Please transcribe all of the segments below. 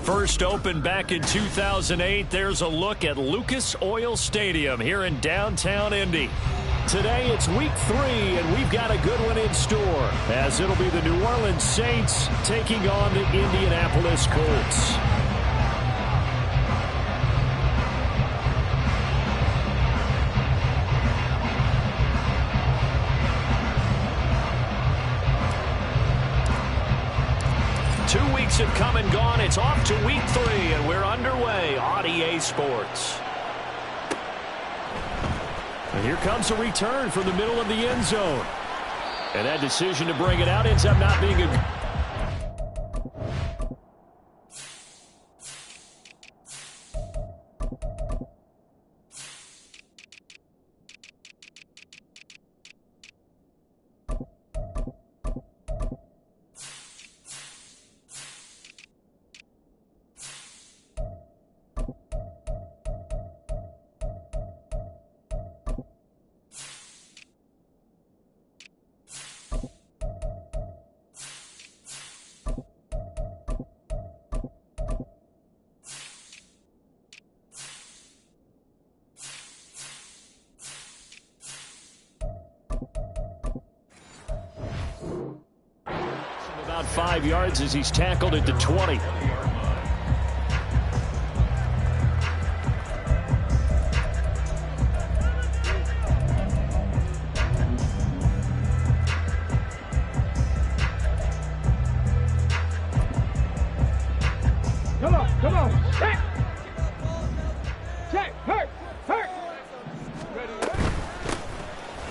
First opened back in 2008. There's a look at Lucas Oil Stadium here in downtown Indy. Today it's week 3, and we've got a good one in store, as it'll be the New Orleans Saints taking on the Indianapolis Colts. Two weeks have come and gone. It's off to week 3, and we're underway on EA Sports. And here comes a return from the middle of the end zone. And that decision to bring it out ends up not being a... About 5 yards as he's tackled at the 20. Come on, check! Check, hurt!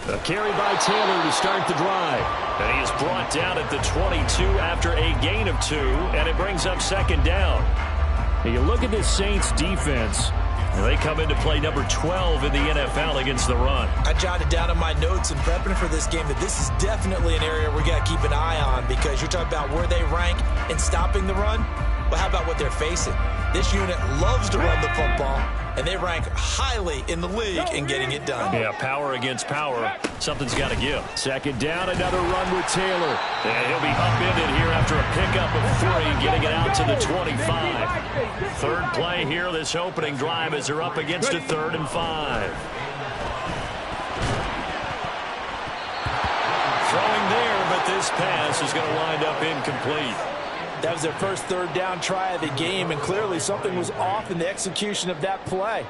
A carry by Taylor to start the drive. And he is brought down at the 22 after a gain of 2, and it brings up second down. And you look at this Saints defense, and they come into play number 12 in the NFL against the run. I jotted down in my notes in prepping for this game that this is definitely an area we got to keep an eye on, because you're talking about where they rank in stopping the run. But how about what they're facing? This unit loves to run the football, and they rank highly in the league in getting it done. Yeah, power against power. Something's got to give. Second down, another run with Taylor. And he'll be upended here after a pickup of 3, getting it out to the 25. Third play here, this opening drive, as they're up against a 3rd and 5. Throwing there, but this pass is going to wind up incomplete. That was their first 3rd down try of the game, and clearly something was off in the execution of that play.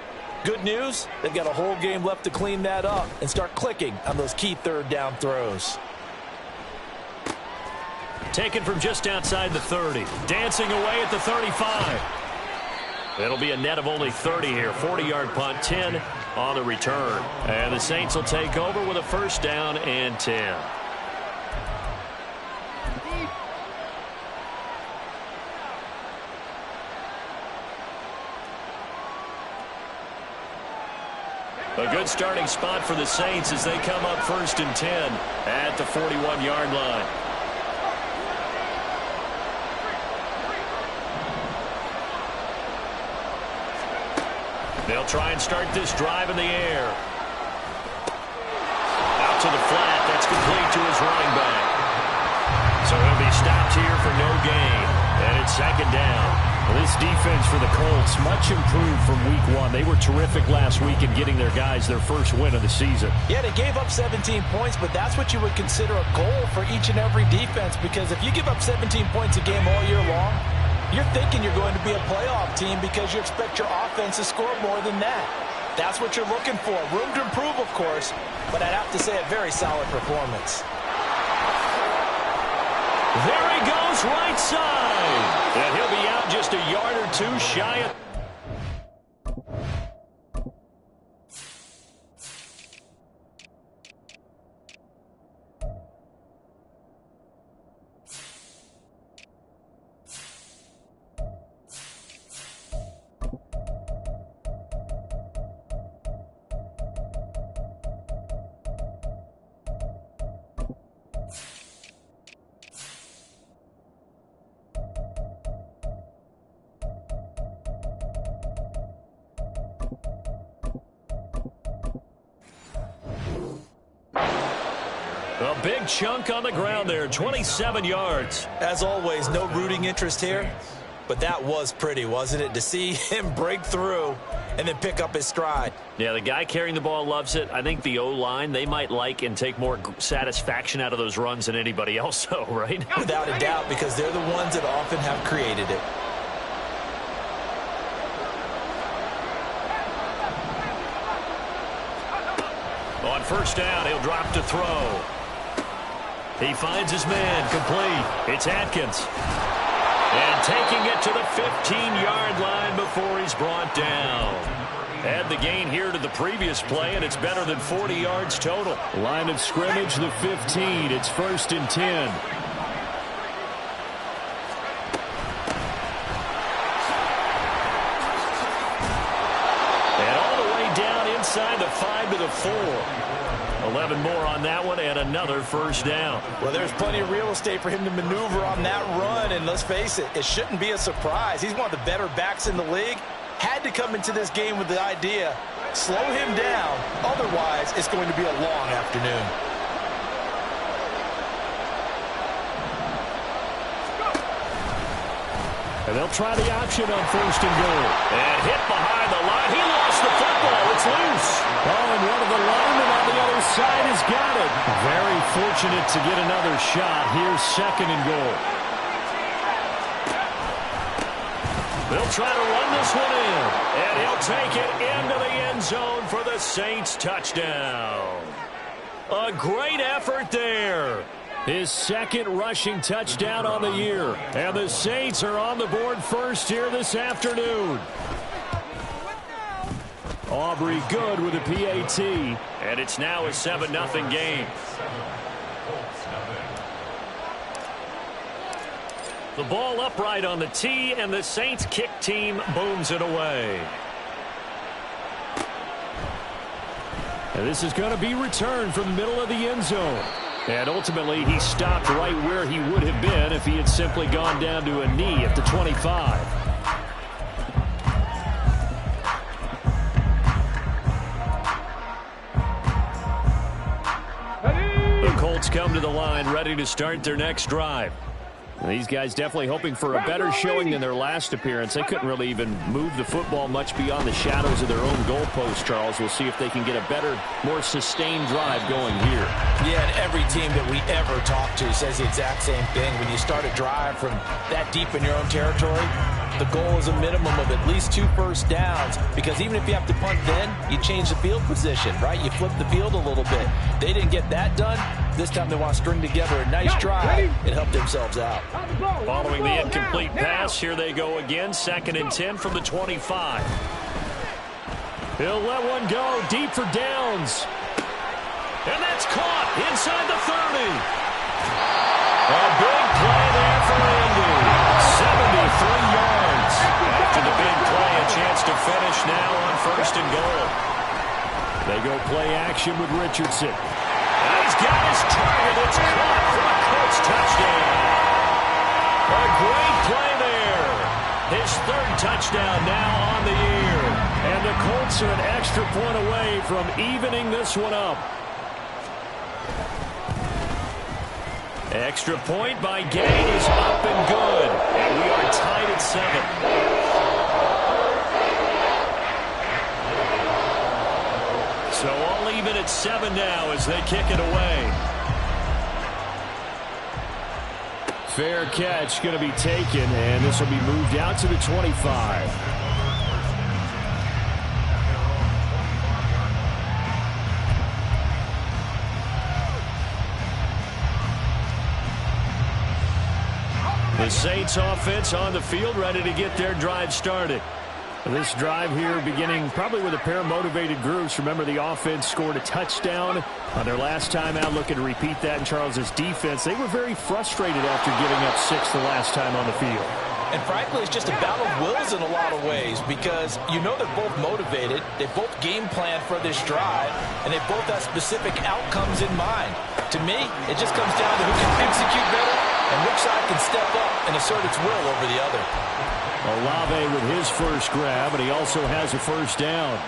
Good news, they've got a whole game left to clean that up and start clicking on those key 3rd down throws. Taken from just outside the 30. Dancing away at the 35. It'll be a net of only 30 here. 40-yard punt, 10 on the return. And the Saints will take over with a first down and 10. A good starting spot for the Saints as they come up 1st and 10 at the 41-yard line. They'll try and start this drive in the air. Out to the flat. That's complete to his running back. So he'll be stopped here for no gain. And it's second down. Well, this defense for the Colts, much improved from week 1. They were terrific last week in getting their guys their first win of the season. Yeah, they gave up 17 points, but that's what you would consider a goal for each and every defense, because if you give up 17 points a game all year long, you're thinking you're going to be a playoff team because you expect your offense to score more than that. That's what you're looking for. Room to improve, of course, but I'd have to say a very solid performance. There he goes, right side. And he'll be out just a yard or 2 shy of... A big chunk on the ground there, 27 yards. As always, no rooting interest here, but that was pretty, wasn't it? To see him break through and then pick up his stride. Yeah, the guy carrying the ball loves it. I think the O-line, they might like and take more satisfaction out of those runs than anybody else, though, right? Without a doubt, because they're the ones that often have created it. On first down, he'll drop to throw. He finds his man, complete. It's Atkins. And taking it to the 15-yard line before he's brought down. Add the gain here to the previous play, and it's better than 40 yards total. Line of scrimmage, the 15. It's 1st and 10. And all the way down inside the 5 to the 4. 11 more on that one and another first down. Well, there's plenty of real estate for him to maneuver on that run, and let's face it, it shouldn't be a surprise. He's one of the better backs in the league. Had to come into this game with the idea, slow him down, otherwise it's going to be a long afternoon. And they'll try the option on 1st and goal. And hit behind the line. He lost the football. It's loose. Oh, and one of the linemen on the other side has got it. Very fortunate to get another shot. Here's 2nd and goal. They'll try to run this one in. And he'll take it into the end zone for the Saints touchdown. A great effort there. His 2nd rushing touchdown on the year. And the Saints are on the board first here this afternoon. Aubrey good with a PAT. And it's now a 7-0 game. The ball upright on the tee, and the Saints kick team booms it away. And this is going to be returned from the middle of the end zone. And ultimately, he stopped right where he would have been if he had simply gone down to a knee at the 25. The Colts come to the line ready to start their next drive. These guys definitely hoping for a better showing than their last appearance. They couldn't really even move the football much beyond the shadows of their own goalpost, Charles. We'll see if they can get a better, more sustained drive going here. Yeah, and every team that we ever talk to says the exact same thing. When you start a drive from that deep in your own territory, the goal is a minimum of at least 2 first downs, because even if you have to punt then, you change the field position, right? You flip the field a little bit. They didn't get that done. This time they want to string together a nice drive and help themselves out. Following the incomplete pass, here they go again. 2nd and 10 from the 25. He'll let one go deep for downs. And that's caught inside the 30. A big play there for Indy. 73 yards. After the big play, a chance to finish now on 1st and goal. They go play action with Richardson. And he's got his target. It's caught for a Colts touchdown. A great play there. His 3rd touchdown now on the year. And the Colts are an extra point away from evening this one up. Extra point by Gain is up and good. And we are tied at 7. So all even at 7 now as they kick it away. Fair catch going to be taken, and this will be moved out to the 25. The Saints offense on the field ready to get their drive started. This drive here beginning probably with a pair of motivated groups. Remember, the offense scored a touchdown on their last time out. Looking to repeat that in Charles's defense. They were very frustrated after giving up 6 the last time on the field. And frankly, it's just a battle of wills in a lot of ways, because you know they're both motivated. They both game plan for this drive, and they both have specific outcomes in mind. To me, it just comes down to who can execute better and which side can step up and assert its will over the other. Olave with his first grab, and he also has a first down.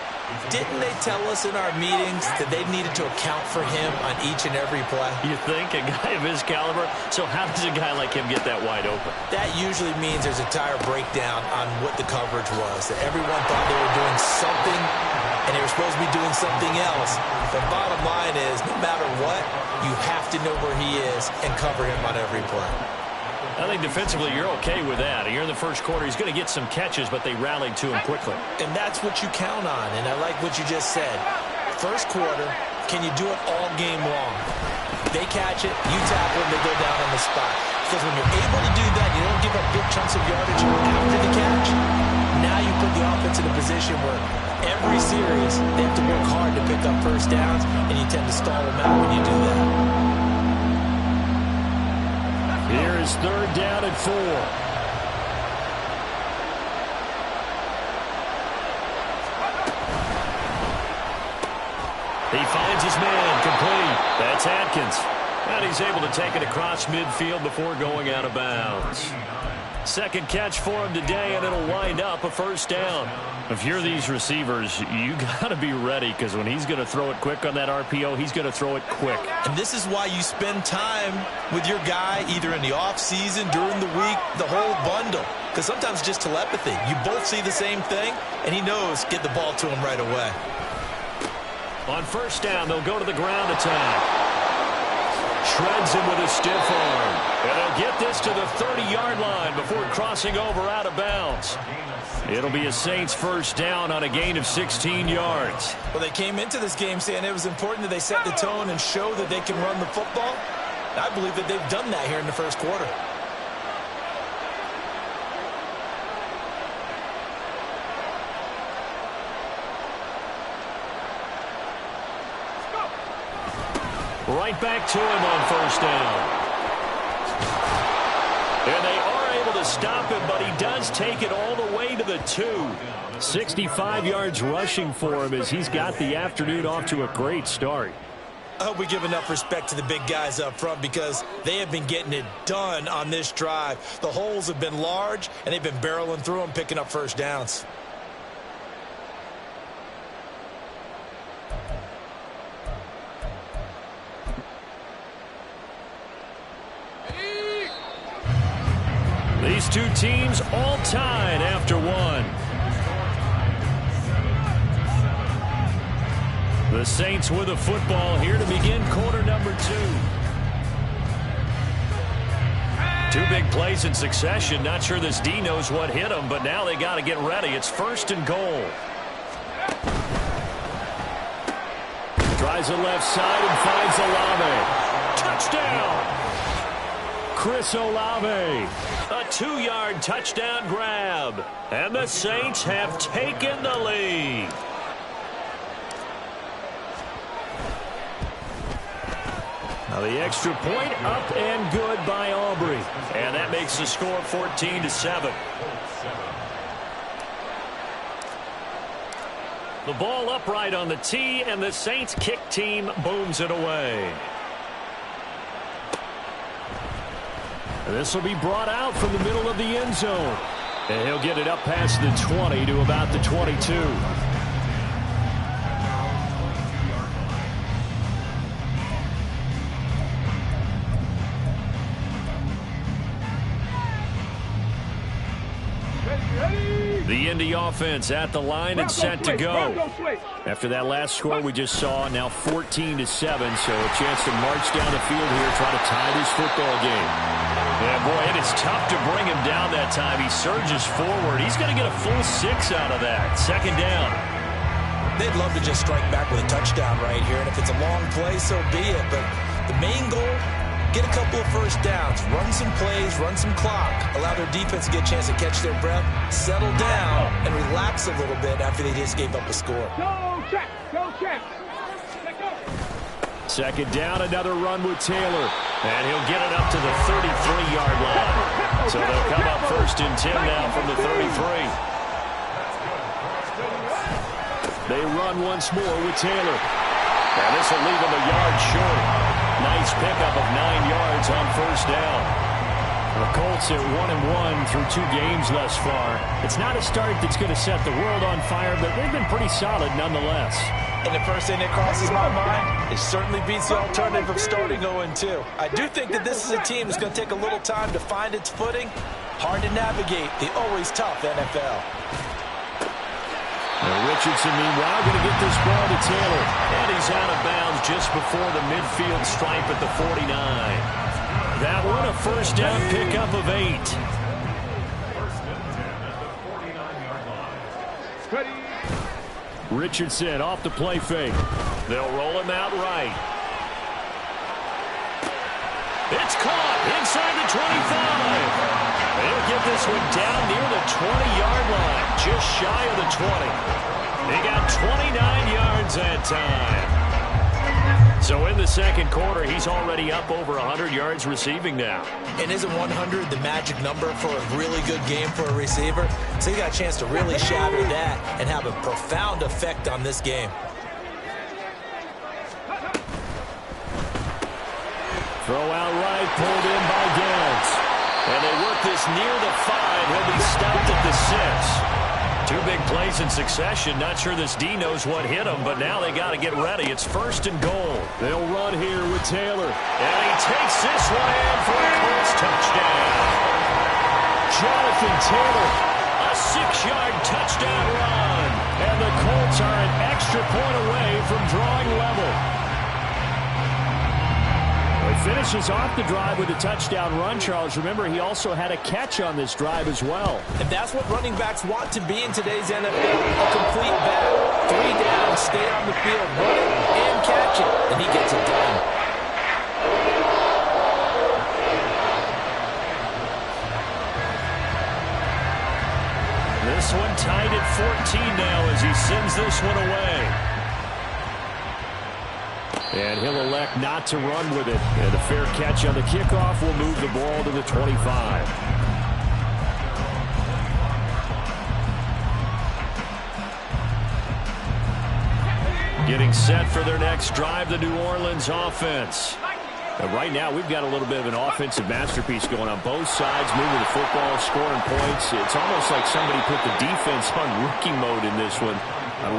Didn't they tell us in our meetings that they needed to account for him on each and every play? You think? A guy of his caliber? So how does a guy like him get that wide open? That usually means there's a entire breakdown on what the coverage was. That everyone thought they were doing something, and they were supposed to be doing something else. The bottom line is, no matter what, you have to know where he is and cover him on every play. I think defensively you're okay with that. Here in the first quarter, he's going to get some catches, but they rallied to him quickly. And that's what you count on, and I like what you just said. First quarter, can you do it all game long? They catch it, you tackle them, they go down on the spot. Because when you're able to do that, you don't give up big chunks of yardage after the catch. Now you put the offense in a position where every series they have to work hard to pick up first downs, and you tend to stall them out when you do that. Here is third down and 4. He finds his man, complete. That's Atkins. And he's able to take it across midfield before going out of bounds. Second catch for him today, and it'll wind up a first down. If you're these receivers, you got to be ready, because when he's going to throw it quick on that RPO, he's going to throw it quick. And this is why you spend time with your guy either in the offseason, during the week, the whole bundle. Because sometimes it's just telepathy. You both see the same thing, and he knows get the ball to him right away. On first down, they'll go to the ground attack. Shreds him with a stiff arm. And they'll get this to the 30-yard line before crossing over out of bounds. It'll be a Saints first down on a gain of 16 yards. Well, they came into this game saying it was important that they set the tone and show that they can run the football. I believe that they've done that here in the first quarter. Right back to him on first down. And they are able to stop him, but he does take it all the way to the 2. 65 yards rushing for him as he's got the afternoon off to a great start. I hope we give enough respect to the big guys up front, because they have been getting it done on this drive. The holes have been large, and they've been barreling through them, picking up first downs. These two teams all tied after one. The Saints with a football here to begin quarter number 2. 2 big plays in succession. Not sure this D knows what hit him, but now they got to get ready. It's first and goal. Tries the left side and finds Olave. Touchdown! Chris Olave, a 2-yard touchdown grab, and the Saints have taken the lead. Now the extra point up and good by Aubrey, and that makes the score 14-7. The ball upright on the tee, and the Saints kick team booms it away. This will be brought out from the middle of the end zone. And he'll get it up past the 20 to about the 22. The Indy offense at the line and set to go. After that last score we just saw, now 14-7, so a chance to march down the field here, try to tie this football game. Yeah, boy, it is tough to bring him down that time. He surges forward. He's going to get a full 6 out of that. Second down. They'd love to just strike back with a touchdown right here, and if it's a long play, so be it. But the main goal, get a couple of first downs, run some plays, run some clock, allow their defense to get a chance to catch their breath, settle down, and relax a little bit after they just gave up a score. Go check, go check. Second down, another run with Taylor. And he'll get it up to the 33-yard line. So they'll come up first and 10 now from the 33. They run once more with Taylor. And this will leave him a yard short. Nice pickup of 9 yards on first down. The Colts at 1-1 through 2 games thus far. It's not a start that's going to set the world on fire, but they've been pretty solid nonetheless. And the first thing that crosses my mind, it certainly beats the alternative of starting 0-2. I do think that this is a team that's going to take a little time to find its footing. Hard to navigate the always tough NFL. Richardson, meanwhile, going to get this ball to Taylor. And he's out of bounds just before the midfield stripe at the 49. That one a first down pickup of 8. Richardson off the play fake. They'll roll him out right. It's caught inside the 25. They'll get this one down near the 20-yard line, just shy of the 20. They got 29 yards that time. So in the second quarter, he's already up over 100 yards receiving now. And isn't 100 the magic number for a really good game for a receiver? So he got a chance to really shatter that and have a profound effect on this game. Throw out right, pulled in by Gantz. And they work this near the 5. He'll be stopped at the 6. 2 big plays in succession. Not sure this D knows what hit him, but now they got to get ready. It's 1st and goal. They'll run here with Taylor. And he takes this one in for a Colts touchdown. Jonathan Taylor, a 6-yard touchdown run. And the Colts are an extra point away from drawing level. He finishes off the drive with a touchdown run, Charles. Remember, he also had a catch on this drive as well. And that's what running backs want to be in today's NFL, a complete back. 3 down, stay on the field, run it, and catch it. And he gets it done. This one tied at 14 now as he sends this one away. And he'll elect not to run with it. And a fair catch on the kickoff will move the ball to the 25. Getting set for their next drive, the New Orleans offense. And right now, we've got a little bit of an offensive masterpiece going on both sides, moving the football, scoring points. It's almost like somebody put the defense on rookie mode in this one.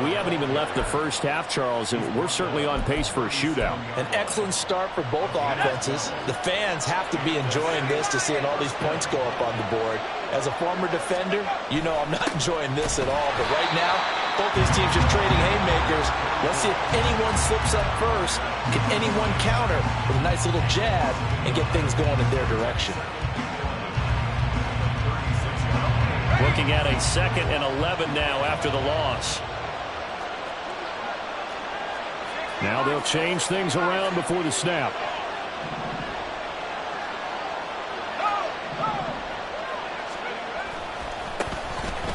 We haven't even left the first half, Charles, and we're certainly on pace for a shootout. An excellent start for both offenses. The fans have to be enjoying this to seeing all these points go up on the board. As a former defender, you know I'm not enjoying this at all. But right now, both these teams just trading haymakers. Let's see if anyone slips up first. Can anyone counter with a nice little jab and get things going in their direction? Looking at a 2nd and 11 now after the loss. Now they'll change things around before the snap.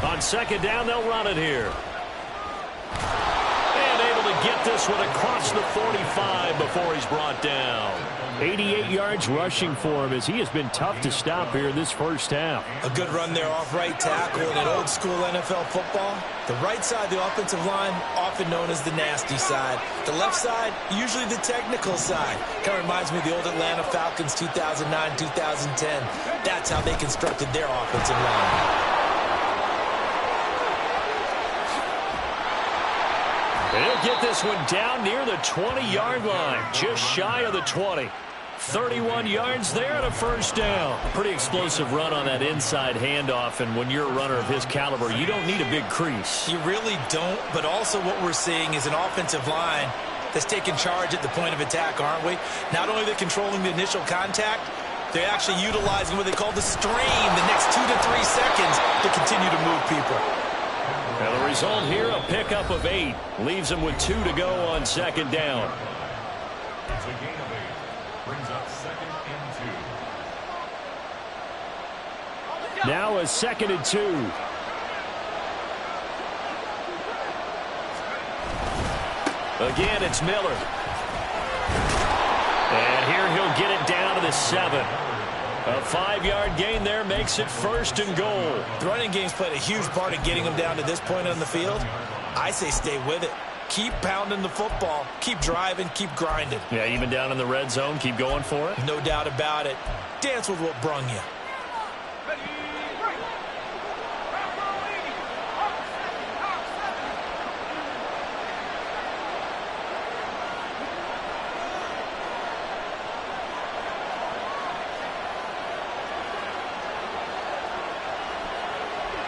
On 2nd down, they'll run it here. And able to get this one across the 45 before he's brought down. 88 yards rushing for him as he has been tough to stop here in this first half. A good run there off right tackle in an old school NFL football. The right side, the offensive line, often known as the nasty side. The left side, usually the technical side. Kind of reminds me of the old Atlanta Falcons 2009, 2010. That's how they constructed their offensive line. They'll get this one down near the 20-yard line, just shy of the 20. 31 yards there and a first down. Pretty explosive run on that inside handoff, and when you're a runner of his caliber, you don't need a big crease. You really don't, but also what we're seeing is an offensive line that's taking charge at the point of attack, aren't we? Not only are they controlling the initial contact, they're actually utilizing what they call the strain the next 2 to 3 seconds to continue to move people. And the result here, a pickup of 8. Leaves them with 2 to go on 2nd down. It's a gain of 8. Brings up 2nd and 2. Now a 2nd and 2. Again, it's Miller. And here he'll get it down to the 7. A 5-yard gain there makes it 1st and goal. The running game's played a huge part in getting them down to this point on the field. I say stay with it. Keep pounding the football. Keep driving. Keep grinding. Yeah, even down in the red zone, keep going for it. No doubt about it. Dance with what brung you.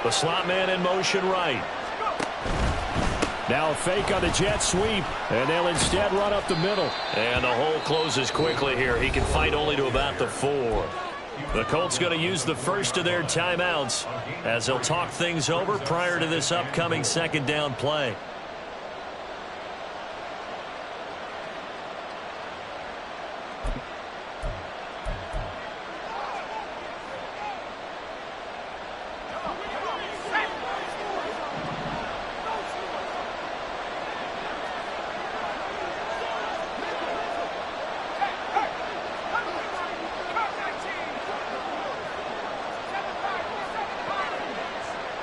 The slot man in motion right. Now a fake on the jet sweep, and they'll instead run up the middle. And the hole closes quickly here. He can fight only to about the 4. The Colts going to use the first of their timeouts as they'll talk things over prior to this upcoming second down play.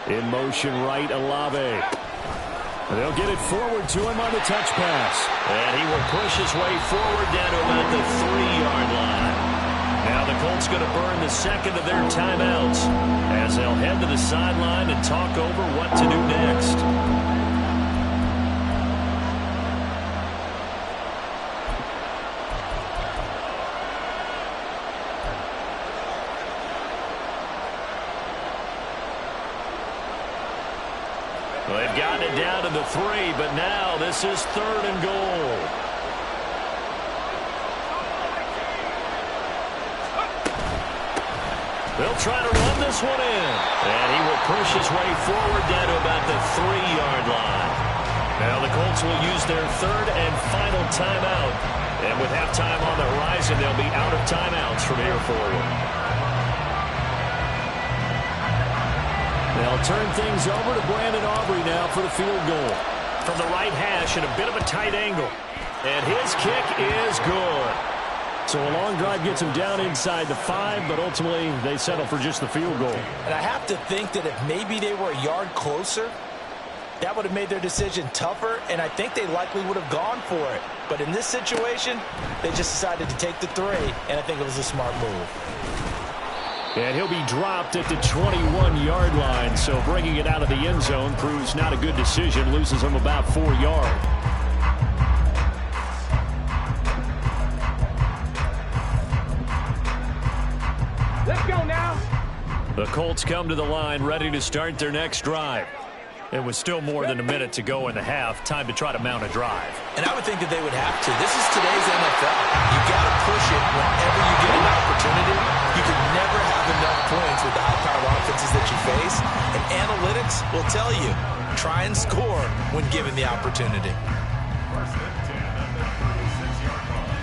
In motion right, Olave. They'll get it forward to him on the touch pass. And he will push his way forward down to about the 3-yard line. Now the Colts going to burn the second of their timeouts as they'll head to the sideline and talk over what to do next. Well, they've gotten it down to the 3, but now this is 3rd and goal. They'll try to run this one in. And he will push his way forward down to about the 3-yard line. Now the Colts will use their 3rd and final timeout. And with halftime on the horizon, they'll be out of timeouts from here forward. They'll turn things over to Brandon Aubrey now for the field goal. From the right hash and a bit of a tight angle. And his kick is good. So a long drive gets him down inside the 5, but ultimately they settle for just the field goal. And I have to think that if maybe they were a yard closer, that would have made their decision tougher, and I think they likely would have gone for it. But in this situation, they just decided to take the 3, and I think it was a smart move. And he'll be dropped at the 21-yard line, so bringing it out of the end zone proves not a good decision, loses him about 4 yards. Let's go now. The Colts come to the line ready to start their next drive. It was still more than a minute to go in the half. Time to try to mount a drive. And I would think that they would have to. This is today's NFL. You've got to push it whenever you get an opportunity. You can never have enough points with the high-powered offenses that you face. And analytics will tell you, try and score when given the opportunity. First and 10 at the 36-yard line.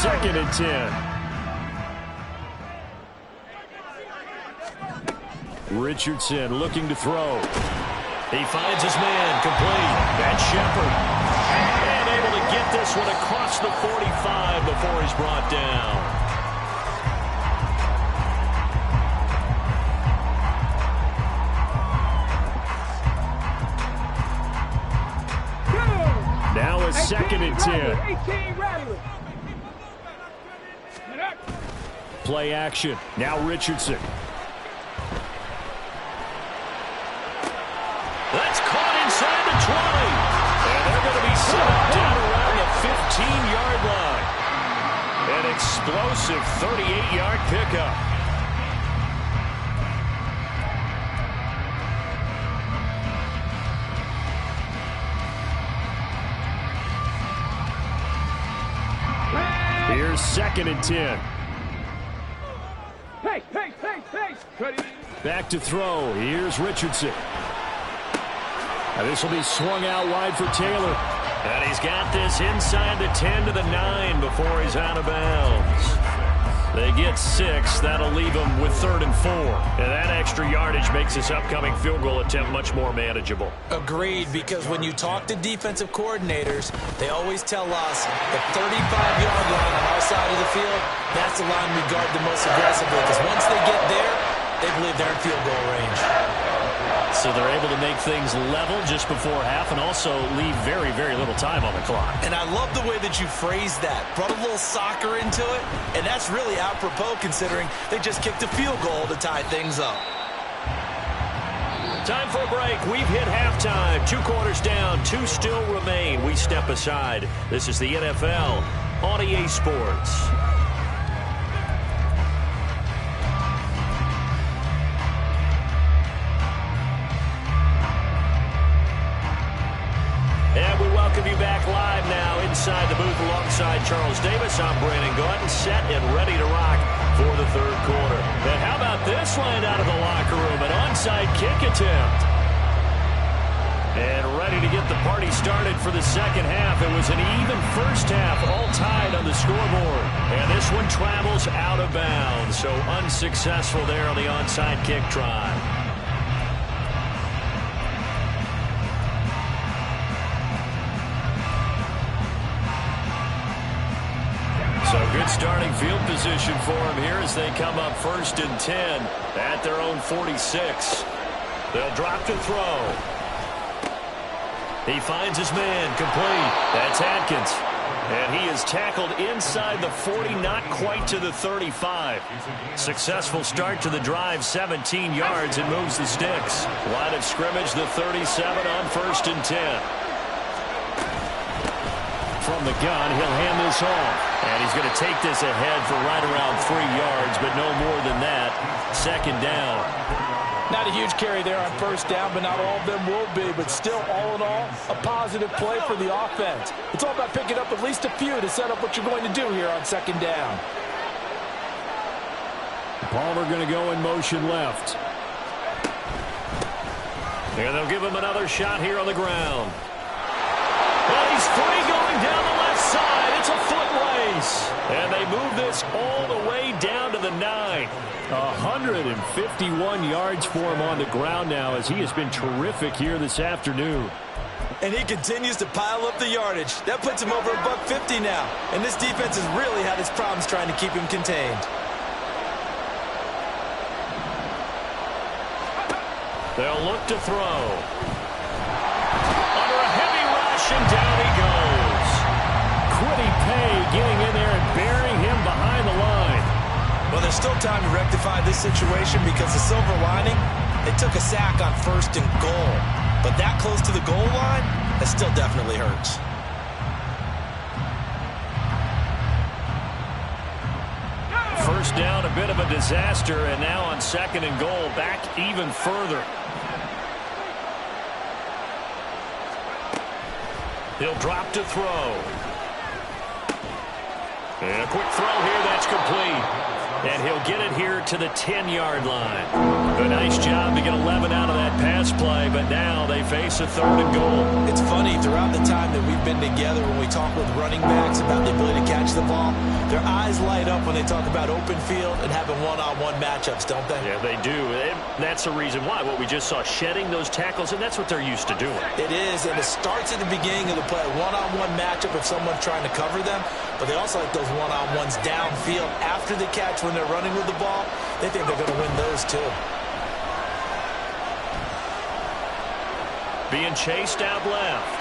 Second and 10. Richardson looking to throw. He finds his man complete. That's Shepard. And able to get this one across the 45 before he's brought down. Now a second and 10. 18 Rattler. Play action. Now Richardson. That's caught inside the 20. And they're going to be set up down around the 15-yard line. An explosive 38-yard pickup. Here's second and 10. Ready. Back to throw. Here's Richardson. Now this will be swung out wide for Taylor. And he's got this inside the 10 to the 9 before he's out of bounds. They get 6. That'll leave them with 3rd and 4. And that extra yardage makes this upcoming field goal attempt much more manageable. Agreed, because when you talk to defensive coordinators, they always tell us the 35-yard line on our side of the field, that's the line we guard the most aggressively, because once they get there, they believe they're in field goal range. So they're able to make things level just before half and also leave very, very little time on the clock. And I love the way that you phrased that. Brought a little soccer into it, and that's really apropos considering they just kicked a field goal to tie things up. Time for a break. We've hit halftime. 2 quarters down. 2 still remain. We step aside. This is the NFL on EA Sports. And we welcome you back live now inside the booth alongside Charles Davis. I'm Brandon Gordon, set and ready to rock for the 3rd quarter. And how about this line out of the locker room? An onside kick attempt. And ready to get the party started for the 2nd half. It was an even first half, all tied on the scoreboard. And this one travels out of bounds, so unsuccessful there on the onside kick try. So good starting field position for him here as they come up 1st and 10 at their own 46. They'll drop to throw. He finds his man, complete. That's Atkins. And he is tackled inside the 40, not quite to the 35. Successful start to the drive, 17 yards, and moves the sticks. Line of scrimmage, the 37 on 1st and 10. From the gun, he'll hand this off. And he's going to take this ahead for right around 3 yards, but no more than that. 2nd down. Not a huge carry there on 1st down, but not all of them will be. But still, all in all, a positive play for the offense. It's all about picking up at least a few to set up what you're going to do here on 2nd down. Palmer going to go in motion left. And they'll give him another shot here on the ground. Well, he's free going down the left side. It's a foot race. And they move this all the way down to the 9. 151 yards for him on the ground now as he has been terrific here this afternoon. And he continues to pile up the yardage. That puts him over $150 now. And this defense has really had its problems trying to keep him contained. They'll look to throw. Under a heavy rush, and down he goes. Quiddy Pay getting in there and burying him behind the line. Well, there's still time to rectify this situation because the silver lining, they took a sack on 1st and goal. But that close to the goal line, that still definitely hurts. First down, a bit of a disaster, and now on 2nd and goal, back even further. He'll drop to throw. And a quick throw here, that's complete. And he'll get it here to the 10-yard line. A nice job to get 11 out of that pass play, but now they face a 3rd and goal. It's funny, throughout the time that we've been together, when we talk with running backs about the ability to catch the ball, their eyes light up when they talk about open field and having one-on-one matchups, don't they? Yeah, they do. And that's the reason why. What we just saw, shedding those tackles, and that's what they're used to doing. It is, and it starts at the beginning of the play, a one-on-one matchup if someone's trying to cover them, but they also like those one-on-ones downfield after the catch when they're running with the ball. They think they're going to win those too. Being chased out left.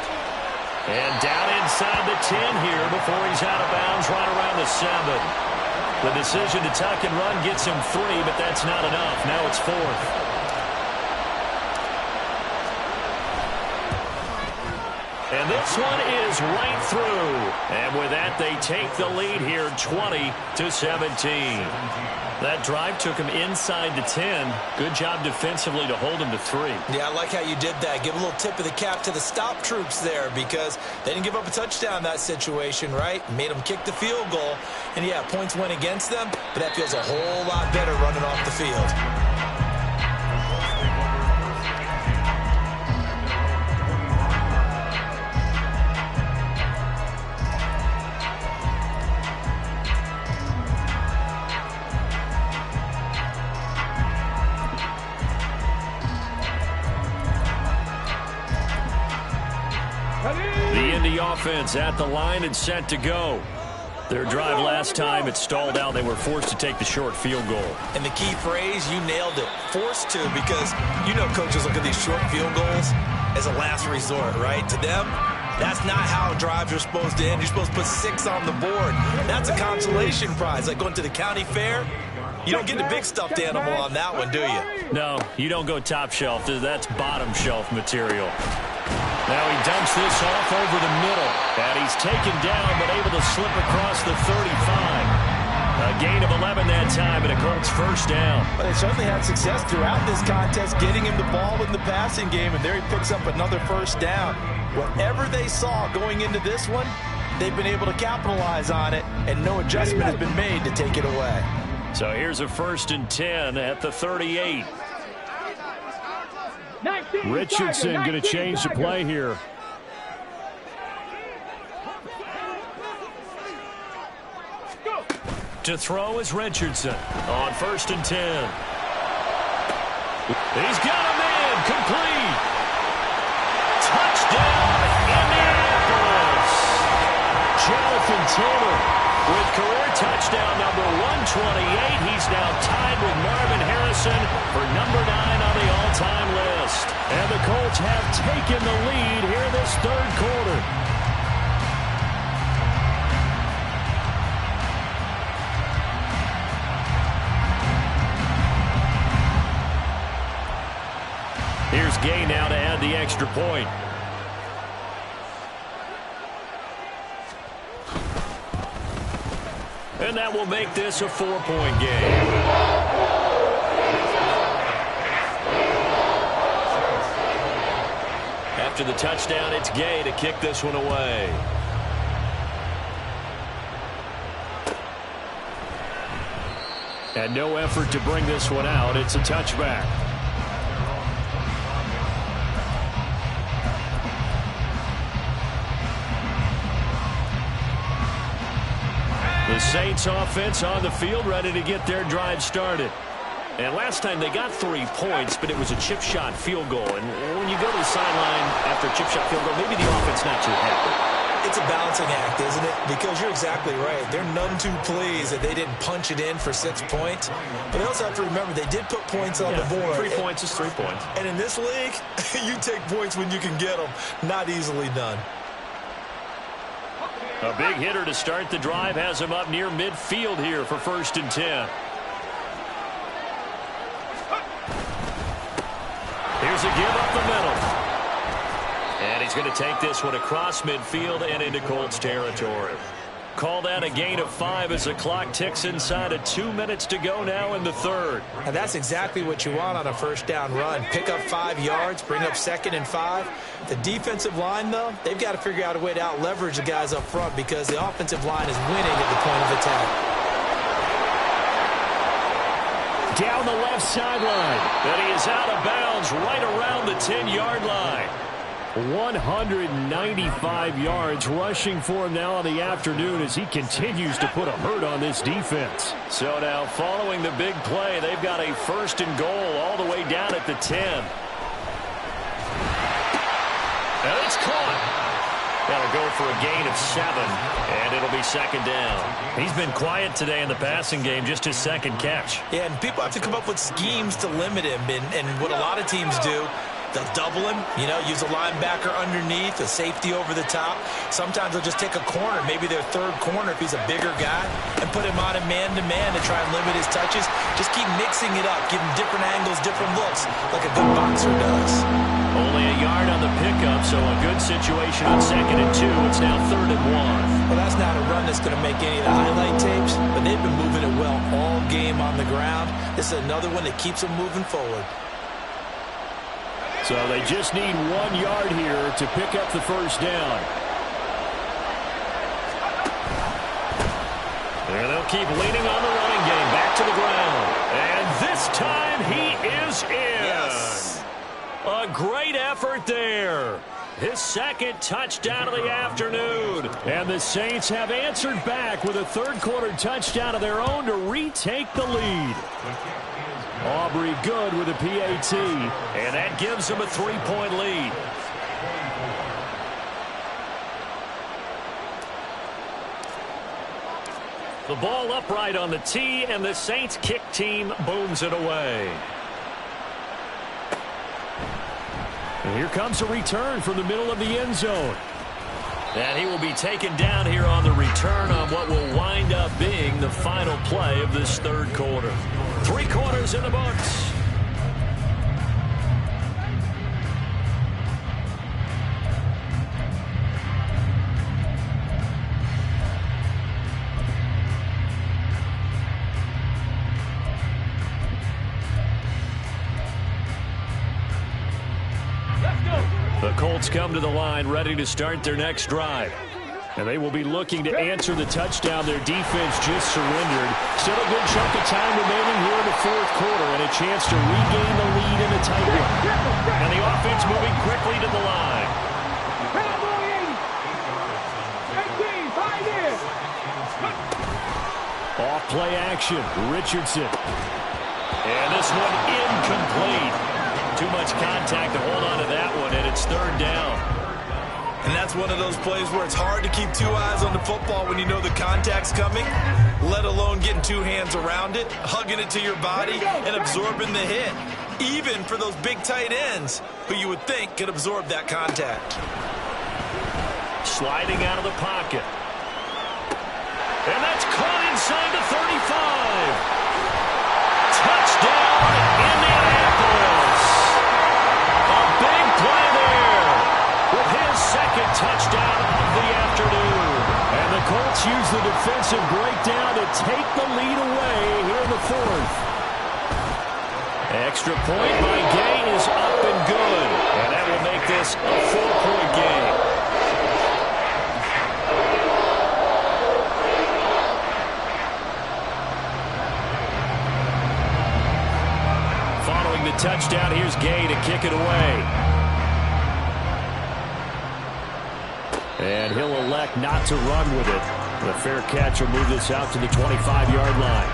And down inside the 10 here before he's out of bounds right around the 7. The decision to tuck and run gets him 3, but that's not enough. Now it's 4th. And this one is right through. And with that, they take the lead here, 20-17. That drive took him inside the 10. Good job defensively to hold him to 3. Yeah, I like how you did that. Give a little tip of the cap to the stop troops there because they didn't give up a touchdown in that situation, right? Made them kick the field goal. And, yeah, points went against them, but that feels a whole lot better running off the field. Offense at the line and set to go. Their drive last time, it stalled out. They were forced to take the short field goal. And the key phrase, you nailed it, forced to, because you know coaches look at these short field goals as a last resort, right? To them, that's not how drives are supposed to end. You're supposed to put 6 on the board. That's a consolation prize, like going to the county fair. You don't get the big stuffed animal on that one, do you? No, you don't go top shelf. That's bottom shelf material. Now he dumps this off over the middle. And he's taken down, but able to slip across the 35. A gain of 11 that time, and a Colts first down. Well, they certainly had success throughout this contest, getting him the ball in the passing game, and there he picks up another first down. Whatever they saw going into this one, they've been able to capitalize on it, and no adjustment has been made to take it away. So here's a 1st and 10 at the 38. Richardson going to change the play here. To throw is Richardson on 1st and 10. He's got him in, complete. Touchdown, Indianapolis. Jonathan Taylor with career touchdown number 128. He's now tied with Marvin Harrison for number 9 on the all-time list. And the Colts have taken the lead here this third quarter. Here's Gay now to add the extra point. And that will make this a 4-point game. After the touchdown, it's Gay to kick this one away. And no effort to bring this one out. It's a touchback. The Saints offense on the field, ready to get their drive started. And last time they got 3 points, but it was a chip shot field goal. And when you go to the sideline after a chip shot field goal, maybe the offense not too happy. It's a balancing act, isn't it? Because you're exactly right. They're none too pleased that they didn't punch it in for 6 points. But they also have to remember they did put points on the board. 3 points is 3 points. And in this league, you take points when you can get them. Not easily done. A big hitter to start the drive has him up near midfield here for 1st and 10. Here's a give up the middle. And he's going to take this one across midfield and into Colts territory. Call that a gain of 5 as the clock ticks inside of 2 minutes to go now in the third. And that's exactly what you want on a first down run. Pick up 5 yards, bring up 2nd and 5. The defensive line, though, they've got to figure out a way to out-leverage the guys up front because the offensive line is winning at the point of attack. Down the left sideline. And he is out of bounds right around the 10-yard line. 195 yards rushing for him now on the afternoon as he continues to put a hurt on this defense. So now following the big play, they've got a 1st and goal all the way down at the 10. And it's caught. That'll go for a gain of 7, and it'll be 2nd down. He's been quiet today in the passing game, just his 2nd catch. Yeah, and people have to come up with schemes to limit him, and what a lot of teams do, they'll double him, use a linebacker underneath, a safety over the top. Sometimes they'll just take a corner, maybe their 3rd corner if he's a bigger guy, and put him on a man-to-man to try and limit his touches. Just keep mixing it up, give him different angles, different looks, like a good boxer does. Only a yard on the pickup, so a good situation on 2nd and 2. It's now 3rd and 1. Well, that's not a run that's going to make any of the highlight tapes, but they've been moving it well all game on the ground. This is another one that keeps them moving forward. So they just need 1 yard here to pick up the 1st down. And they'll keep leaning on the running game. Back to the ground. And this time he is in. Yes. A great effort there. His 2nd touchdown of the afternoon. And the Saints have answered back with a 3rd quarter touchdown of their own to retake the lead. Aubrey good with a PAT, and that gives them a 3-point lead. The ball upright on the tee, and the Saints kick team booms it away. And here comes a return from the middle of the end zone. And he will be taken down here on the return on what will wind up being the final play of this third quarter. 3 quarters in the books. The Colts come to the line ready to start their next drive. And they will be looking to answer the touchdown their defense just surrendered. Still a good chunk of time remaining here in the fourth quarter and a chance to regain the lead in a tight one. And the offense moving quickly to the line. Off play action, Richardson. And this one incomplete. Too much contact to hold on to that one, and it's third down. And that's one of those plays where it's hard to keep 2 eyes on the football when you know the contact's coming, let alone getting 2 hands around it, hugging it to your body, and absorbing the hit, even for those big tight ends who you would think could absorb that contact. Sliding out of the pocket. And that's caught inside the 35. Touchdown, Indianapolis. A big play there with his second touchdown of the afternoon. And the Colts use the defensive breakdown to take the lead away here in the fourth. Extra point by Gay is up and good. And that will make this a 4-point game. Following the touchdown, here's Gay to kick it away. And he'll elect not to run with it. The fair catch will move this out to the 25-yard line.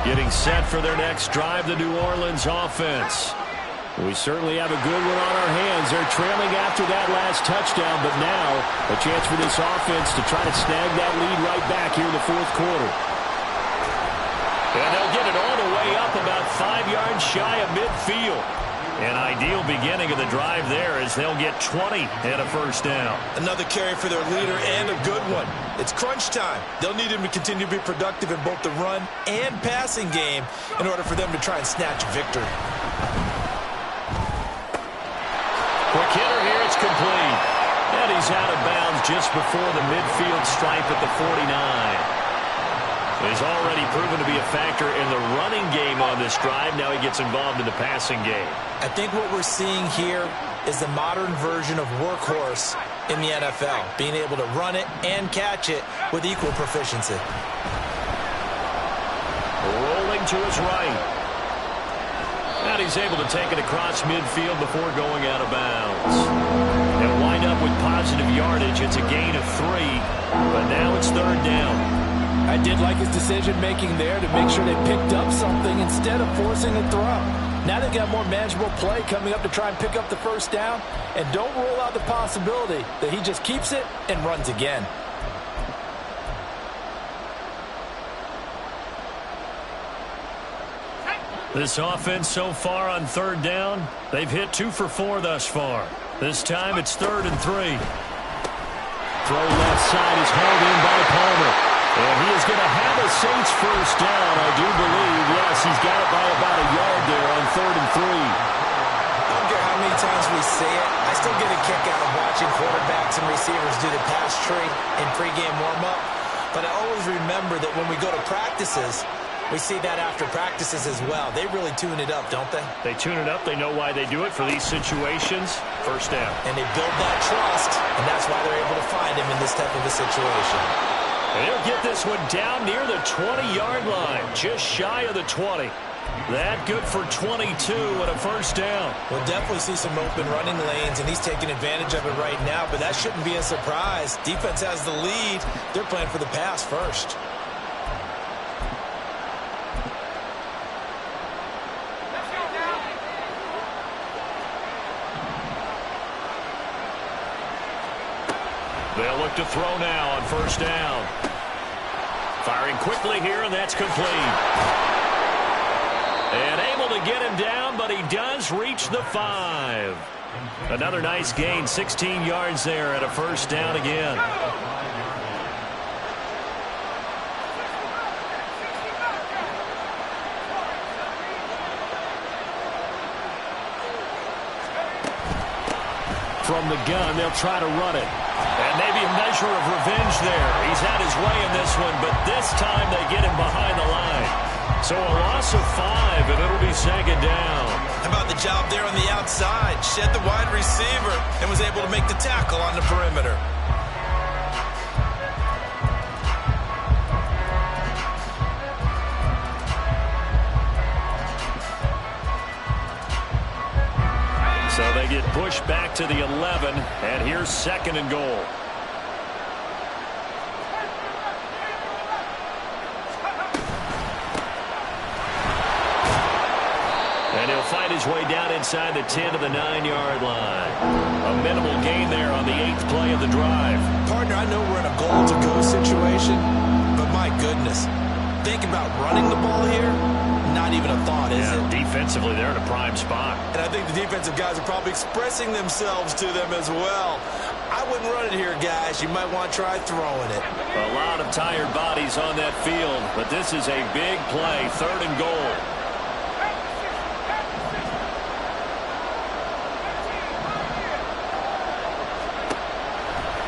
Getting set for their next drive, the New Orleans offense. We certainly have a good one on our hands. They're trailing after that last touchdown, but now a chance for this offense to try to snag that lead right back here in the fourth quarter. And they'll get it all the way up about 5 yards shy of midfield. An ideal beginning of the drive there as they'll get 20 and a first down. Another carry for their leader and a good one. It's crunch time. They'll need him to continue to be productive in both the run and passing game in order for them to try and snatch victory. Quick hitter here, it's complete. And he's out of bounds just before the midfield stripe at the 49. He's already proven to be a factor in the running game on this drive. Now he gets involved in the passing game. I think what we're seeing here is the modern version of workhorse in the NFL, being able to run it and catch it with equal proficiency. Rolling to his right. And he's able to take it across midfield before going out of bounds. They'll wind up with positive yardage. It's a gain of 3, but now it's third down. I did like his decision-making there to make sure they picked up something instead of forcing a throw. Now they've got more manageable play coming up to try and pick up the first down, and don't rule out the possibility that he just keeps it and runs again. This offense so far on third down, they've hit 2 for 4 thus far. This time it's 3rd and 3. Throw left side is hauled in by Palmer. And he is going to have a Saints first down, I do believe. Yes, he's got it by about a yard there on 3rd and 3. I don't care how many times we say it. I still get a kick out of watching quarterbacks and receivers do the pass tree in pregame warm-up. But I always remember that when we go to practices, we see that after practices as well. They really tune it up, don't they? They tune it up. They know why they do it for these situations. First down. And they build that trust, and that's why they're able to find him in this type of a situation. And they'll get this one down near the 20-yard line, just shy of the 20. That good for 22 and a first down. We'll definitely see some open running lanes, and he's taking advantage of it right now, but that shouldn't be a surprise. Defense has the lead. They're playing for the pass first. They'll look to throw now on first down. Firing quickly here, and that's complete. And able to get him down, but he does reach the 5. Another nice gain, 16 yards there at a first down again. From the gun, they'll try to run it. And maybe a measure of revenge there. He's had his way in this one, but this time they get him behind the line. So a loss of 5, and it'll be second down. How about the job there on the outside? Shed the wide receiver and was able to make the tackle on the perimeter. So they get pushed back to the 11, and here's second and goal. And he'll fight his way down inside the 10 to the 9-yard line. A minimal gain there on the 8th play of the drive. Partner, I know we're in a goal-to-go situation, but my goodness, think about running the ball here. Not even a thought, is it? Defensively, they're in a prime spot. And I think the defensive guys are probably expressing themselves to them as well. I wouldn't run it here, guys. You might want to try throwing it. A lot of tired bodies on that field, but this is a big play, 3rd and goal.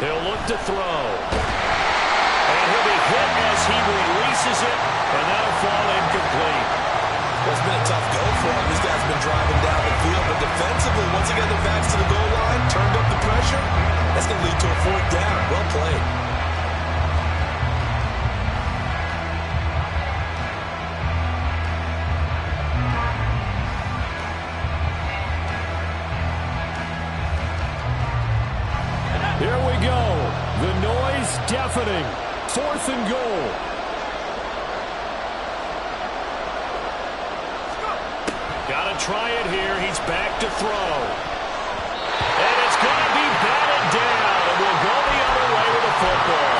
He'll look to throw. And he'll be hit as he releases it, and that'll fall incomplete. Well, it's been a tough go for him. This guy's been driving down the field, but defensively, once he got their backs to the goal line, turned up the pressure, that's going to lead to a 4th down. Well played. Here we go. The noise deafening. 4th and goal. Got to try it here. He's back to throw. And it's going to be batted down. And we'll go the other way with the football.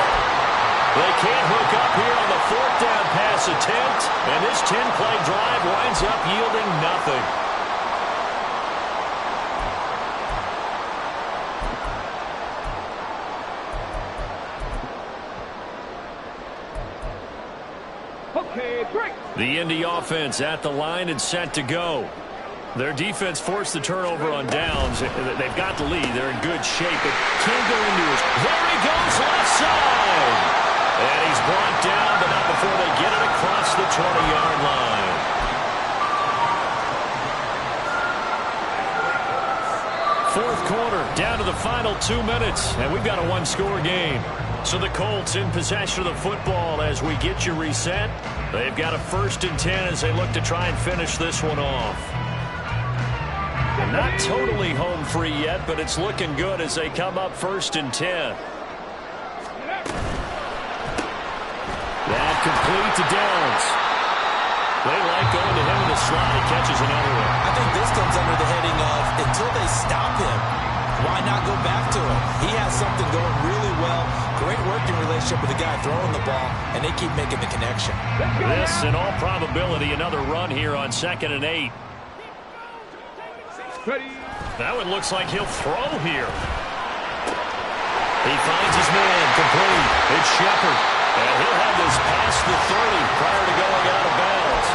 They can't hook up here on the 4th down pass attempt. And this 10-play drive winds up yielding nothing. The Indy offense at the line and set to go. Their defense forced the turnover on downs. They've got the lead. They're in good shape, but can't go into his. There he goes, left side. And he's brought down, but not before they get it across the 20-yard line. Fourth quarter, down to the final 2 minutes, and we've got a one-score game. So the Colts in possession of the football as we get you reset. They've got a 1st and 10 as they look to try and finish this one off. And not totally home free yet, but it's looking good as they come up 1st and 10. That complete to Downs. They like going to him in the slot. He catches another one. I think this comes under the heading of until they stop him, why not go back to him? He has something going really well. Great working relationship with the guy throwing the ball, and they keep making the connection. This, in all probability, another run here on 2nd and 8. That one looks like he'll throw here. He finds his man complete. It's Shepard. And he'll have this past the 30 prior to going out of bounds.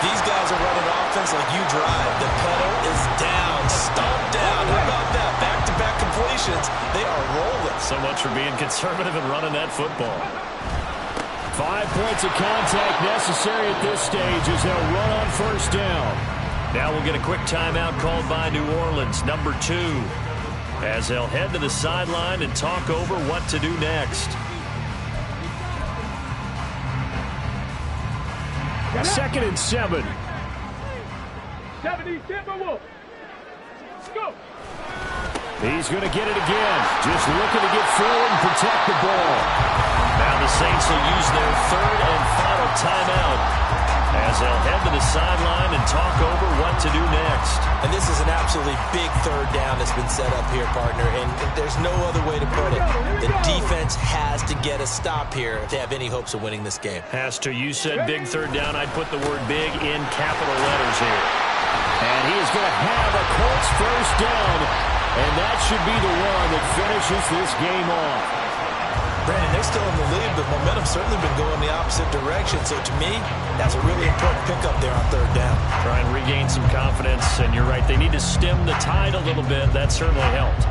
These guys are running offense like you drive. The pedal is down, stomped down. How about that? Back-to-back completions. They are rolling. So much for being conservative and running that football. 5 points of contact necessary at this stage as they'll run on 1st down. Now we'll get a quick timeout called by New Orleans, number 2, as they'll head to the sideline and talk over what to do next. 2nd and 7. 70, Timberwolves. Let's go. He's going to get it again. Just looking to get forward and protect the ball. Now the Saints will use their 3rd and final timeout. as they'll head to the sideline and talk over what to do next. And this is an absolutely big third down that's been set up here, partner, and there's no other way to put it. The defense has to get a stop here if they have any hopes of winning this game. Has to. You said big third down. I'd put the word big in capital letters here. And he is going to have a Colts first down, and that should be the one that finishes this game off. Brandon, they're still in the lead, but momentum's certainly been going the opposite direction. So to me, that's a really important pickup there on third down. Try and regain some confidence, and you're right. They need to stem the tide a little bit. That certainly helped.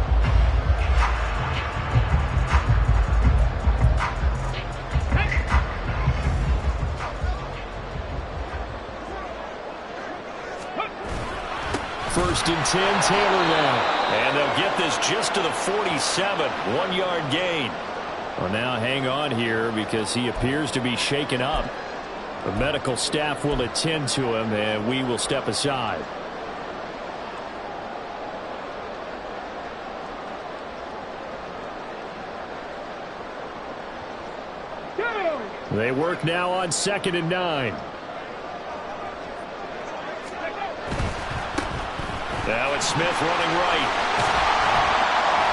First and 10, Taylor now. And they'll get this just to the 47. 1-yard gain. Well, now hang on here because he appears to be shaken up. The medical staff will attend to him, and we will step aside. They work now on 2nd and 9. Now it's Smith running right.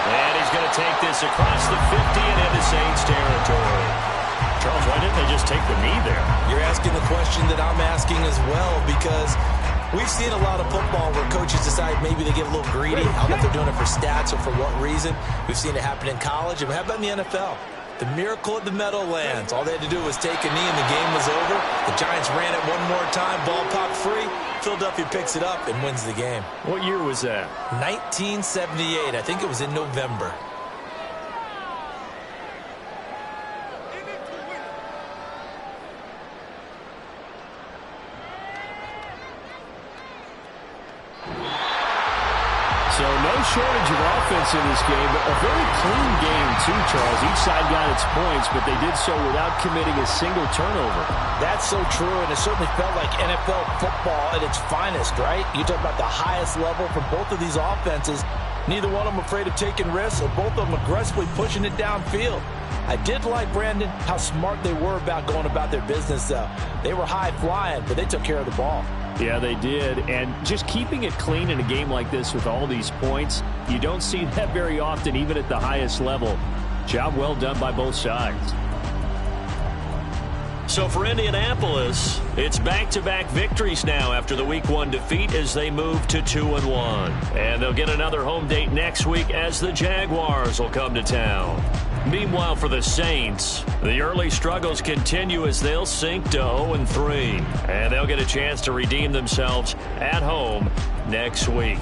And he's going to take this across the 50 and into Saints territory. Charles, why didn't they just take the knee there? You're asking the question that I'm asking as well, because we've seen a lot of football where coaches decide maybe they get a little greedy. I don't know if they're doing it for stats or for what reason. We've seen it happen in college. And how about in the NFL? The miracle of the Meadowlands. All they had to do was take a knee and the game was over. The Giants ran it one more time. Ball popped free. Philadelphia picks it up and wins the game. What year was that? 1978. I think it was in November. So no shortage of offense in this game, but a very clean game too, Charles. Each side got its points, but they did so without committing a single turnover. That's so true, and it certainly felt like NFL football at its finest, right? You talk about the highest level from both of these offenses. Neither one of them afraid of taking risks, or both of them aggressively pushing it downfield. I did like, Brandon, how smart they were about going about their business, though. They were high-flying, but they took care of the ball. Yeah, they did. And just keeping it clean in a game like this with all these points, you don't see that very often, even at the highest level. Job well done by both sides. So for Indianapolis, it's back-to-back victories now after the Week 1 defeat as they move to 2-1. And they'll get another home date next week as the Jaguars will come to town. Meanwhile, for the Saints, the early struggles continue as they'll sink to 0-3. And they'll get a chance to redeem themselves at home next week.